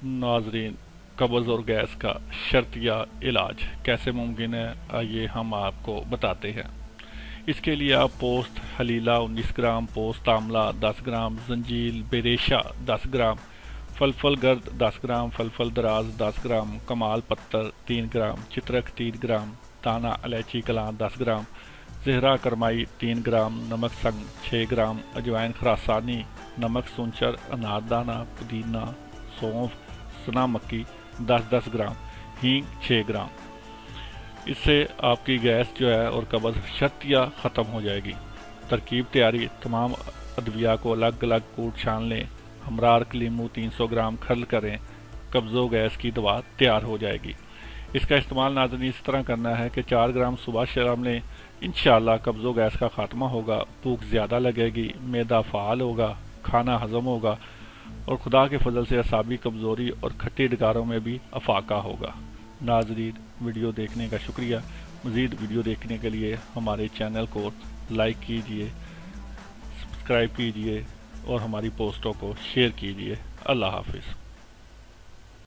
नाजरीन, कब्ज़ और गैस का शर्तिया इलाज कैसे मुमकिन है, आइए हम आपको बताते हैं। इसके लिए आप पोस्त हलीला 19 ग्राम, पोस्त आमला 10 ग्राम, जंजील बेरेशा 10 ग्राम, फलफल गर्द 10 ग्राम, फलफल दराज 10 ग्राम, कमाल पत्तर 3 ग्राम, चित्रक 3 ग्राम, दाना इलायची कलां 10 ग्राम, जहरा करमाई 3 ग्राम, नमक संग 6 ग्राम, अजवाइन खरासानी, नमक सुनचर, अनारदाना, पुदीना, सौंफ, सना मक्की 10-10 ग्राम, हींग 6 ग्राम। इससे आपकी गैस जो है और कब्ज़ शर्तिया ख़त्म हो जाएगी। तरकीब तैयारी: तमाम अदविया को अलग अलग कूट छान लें, हमरार लीमू 300 ग्राम खर्ल करें, कब्ज़ो गैस की दवा तैयार हो जाएगी। इसका इस्तेमाल नाज़रीन इस तरह करना है कि 4 ग्राम सुबह शाम लें, इंशाअल्लाह कब्ज़ो गैस का ख़ात्मा होगा, भूख ज़्यादा लगेगी, मैदा फ़ाल होगा, खाना हज़म होगा और खुदा के फजल से असाबी कमज़ोरी और खट्टी डकारों में भी अफाका होगा। नाज़रीन, वीडियो देखने का शुक्रिया। मज़ीद वीडियो देखने के लिए हमारे चैनल को लाइक कीजिए, सब्सक्राइब कीजिए और हमारी पोस्टों को शेयर कीजिए। अल्लाह हाफिज़।